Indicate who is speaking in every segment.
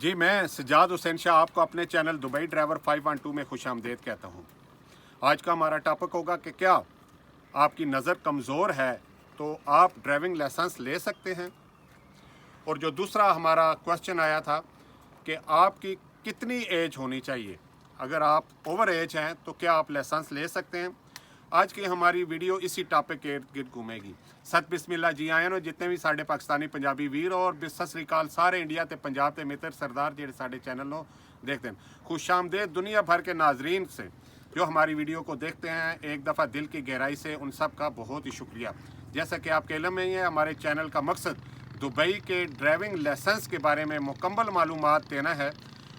Speaker 1: जी, मैं सज्जाद हुसैन शाह आपको अपने चैनल दुबई ड्राइवर 512 में खुशामदीद कहता हूँ। आज का हमारा टॉपिक होगा कि क्या आपकी नज़र कमज़ोर है तो आप ड्राइविंग लाइसेंस ले सकते हैं। और जो दूसरा हमारा क्वेश्चन आया था कि आपकी कितनी एज होनी चाहिए, अगर आप ओवर एज हैं तो क्या आप लाइसेंस ले सकते हैं। आज की हमारी वीडियो इसी टॉपिक के इर्द गिर्द घूमेगी। सत बिस्मिल्लाह जी आए नो जितने भी साढ़े पाकिस्तानी पंजाबी वीर और सत श्री अकाल सारे इंडिया ते पंजाब ते मित्र सरदार जेडे साढ़े चैनल नो देखते हैं। खुशामदेद दुनिया भर के नाजरीन से जो हमारी वीडियो को देखते हैं, एक दफ़ा दिल की गहराई से उन सब का बहुत ही शुक्रिया। जैसा कि आपके इल्म में ही है, हमारे चैनल का मकसद दुबई के ड्राइविंग लाइसेंस के बारे में मुकम्मल मालूमात देना है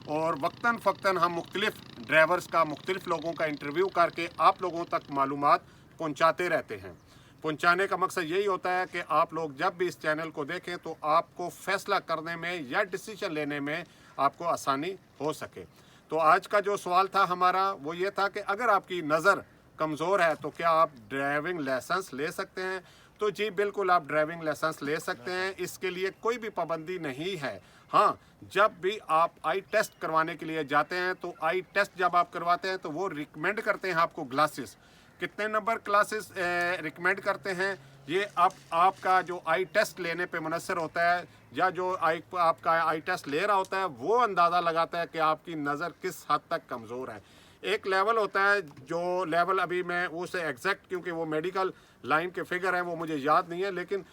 Speaker 1: और वक्तन फ़क्तन हम मुख्तलिफ़ ड्राइवर्स का, मुख्तलिफ़ लोगों का इंटरव्यू करके आप लोगों तक मालूमात पहुँचाते रहते हैं। पहुँचाने का मकसद यही होता है कि आप लोग जब भी इस चैनल को देखें तो आपको फ़ैसला करने में या डिसीजन लेने में आपको आसानी हो सके। तो आज का जो सवाल था हमारा वो ये था कि अगर आपकी नज़र कमज़ोर है तो क्या आप ड्राइविंग लाइसेंस ले सकते हैं। तो जी बिल्कुल, आप ड्राइविंग लाइसेंस ले सकते हैं, इसके लिए कोई भी पाबंदी नहीं है। हाँ, जब भी आप आई टेस्ट करवाने के लिए जाते हैं तो आई टेस्ट जब आप करवाते हैं तो वो रिकमेंड करते हैं आपको ग्लासेस, कितने नंबर क्लासेस रिकमेंड करते हैं ये आपका जो आई टेस्ट लेने पे मुनसर होता है, या जो आपका आई टेस्ट ले रहा होता है वो अंदाज़ा लगाता है कि आपकी नज़र किस हद तक कमज़ोर है। एक लेवल होता है, जो लेवल अभी मैं उसे एग्जैक्ट, क्योंकि वो मेडिकल लाइन के फिगर हैं वो मुझे याद नहीं है, लेकिन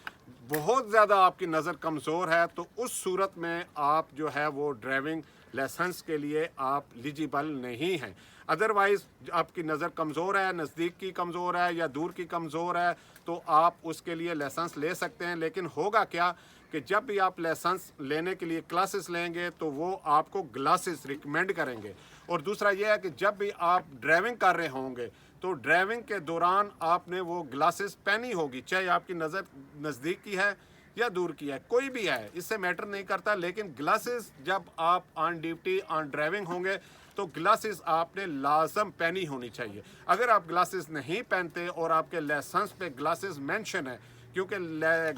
Speaker 1: बहुत ज़्यादा आपकी नज़र कमज़ोर है तो उस सूरत में आप जो है वो ड्राइविंग लाइसेंस के लिए आप एलिजिबल नहीं हैं। अदरवाइज़ आपकी नज़र कमज़ोर है, नज़दीक की कमज़ोर है या दूर की कमज़ोर है, तो आप उसके लिए लाइसेंस ले सकते हैं। लेकिन होगा क्या कि जब भी आप लाइसेंस लेने के लिए क्लासेस लेंगे तो वो आपको ग्लासेस रिकमेंड करेंगे। और दूसरा ये है कि जब भी आप ड्राइविंग कर रहे होंगे तो ड्राइविंग के दौरान आपने वो ग्लासेस पहनी होगी, चाहे आपकी नज़र नज़दीक की है या दूर की है, कोई भी है, इससे मैटर नहीं करता। लेकिन ग्लासेस जब आप ऑन ड्यूटी ऑन ड्राइविंग होंगे तो ग्लासेस आपने लाजम पहनी होनी चाहिए। अगर आप ग्लासेस नहीं पहनते और आपके लाइसेंस पे ग्लासेस मेंशन है, क्योंकि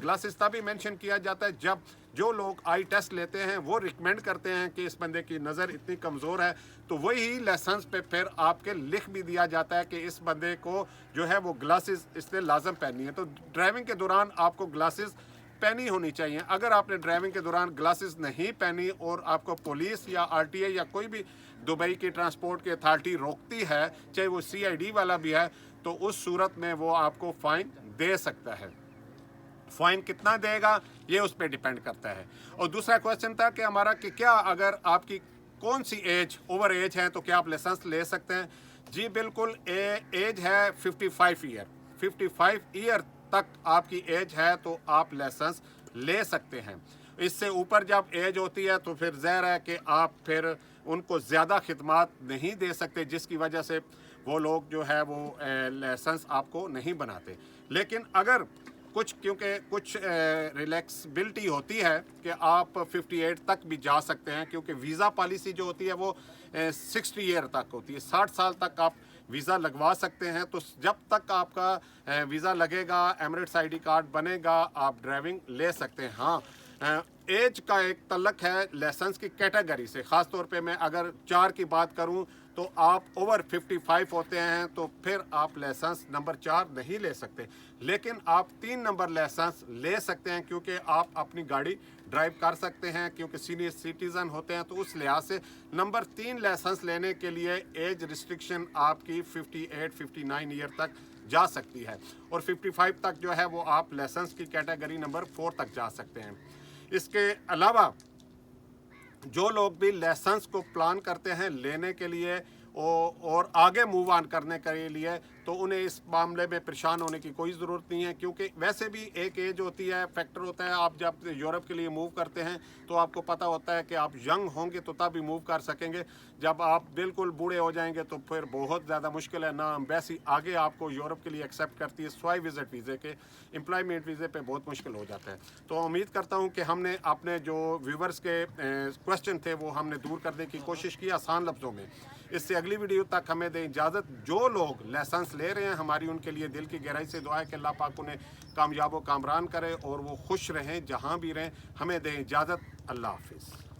Speaker 1: ग्लासेस तभी मेंशन किया जाता है जब जो लोग आई टेस्ट लेते हैं वो रिकमेंड करते हैं कि इस बंदे की नज़र इतनी कमज़ोर है, तो वही लाइसेंस पे फिर आपके लिख भी दिया जाता है कि इस बंदे को जो है वो ग्लासेस इसने लाजम पहननी है। तो ड्राइविंग के दौरान आपको ग्लासेस पहनी होनी चाहिए। अगर आपने ड्राइविंग के दौरान ग्लासेस नहीं पहनी और आपको पुलिस या आरटीए या कोई भी दुबई की ट्रांसपोर्ट की अथॉरिटी रोकती है, चाहे वो सीआईडी वाला भी है, तो उस सूरत में वो आपको फ़ाइन दे सकता है। फ़ाइन कितना देगा ये उस पर डिपेंड करता है। और दूसरा क्वेश्चन था कि हमारा कि क्या अगर आपकी कौन सी एज ओवर एज है तो क्या आप लाइसेंस ले सकते हैं। जी बिल्कुल, एज है 55 ईयर, 55 ईयर तक आपकी एज है तो आप लाइसेंस ले सकते हैं। इससे ऊपर जब एज होती है तो फिर ज़ाहिर है कि आप फिर उनको ज़्यादा खिदमात नहीं दे सकते, जिसकी वजह से वो लोग जो है वो लाइसेंस आपको नहीं बनाते। लेकिन अगर क्योंकि कुछ रिलैक्सिबिलिटी होती है कि आप 58 तक भी जा सकते हैं, क्योंकि वीज़ा पॉलिसी जो होती है वो 60 ईयर तक होती है, 60 साल तक आप वीज़ा लगवा सकते हैं। तो जब तक आपका वीज़ा लगेगा, एमिरेट्स आईडी कार्ड बनेगा, आप ड्राइविंग ले सकते हैं। हाँ, एज का एक तल्लक है लाइसेंस की कैटेगरी से। ख़ास तौर पे मैं अगर 4 की बात करूं तो आप ओवर 55 होते हैं तो फिर आप लाइसेंस नंबर 4 नहीं ले सकते, लेकिन आप 3 नंबर लाइसेंस ले सकते हैं, क्योंकि आप अपनी गाड़ी ड्राइव कर सकते हैं, क्योंकि सीनियर सिटीज़न होते हैं। तो उस लिहाज से नंबर 3 लाइसेंस लेने के लिए एज रिस्ट्रिक्शन आपकी 58-59 ईयर तक जा सकती है, और 55 तक जो है वो आप लाइसेंस की कैटेगरी नंबर 4 तक जा सकते हैं। इसके अलावा जो लोग भी लाइसेंस को प्लान करते हैं लेने के लिए और आगे मूव ऑन करने के लिए, तो उन्हें इस मामले में परेशान होने की कोई ज़रूरत नहीं है, क्योंकि वैसे भी एक एज होती है, फैक्टर होता है। आप जब यूरोप के लिए मूव करते हैं तो आपको पता होता है कि आप यंग होंगे तो तभी मूव कर सकेंगे। जब आप बिल्कुल बूढ़े हो जाएंगे तो फिर बहुत ज़्यादा मुश्किल है, ना एम्बेसी आगे आपको यूरोप के लिए एक्सेप्ट करती है, स्वाई विज़िट वीज़े के, एम्प्लॉयमेंट वीज़े पे बहुत मुश्किल हो जाता है। तो उम्मीद करता हूँ कि हमने अपने जो व्यूवर्स के क्वेश्चन थे वो हमने दूर करने की कोशिश की आसान लफ्ज़ों में। इससे अगली वीडियो तक हमें दें इजाज़त। जो लोग लाइसेंस ले रहे हैं, हमारी उनके लिए दिल की गहराई से दुआ है कि अल्लाह पाक उन्हें कामयाब व कामरान करे और वो खुश रहें जहाँ भी रहें। हमें दें इजाज़त। अल्लाह हाफिज़।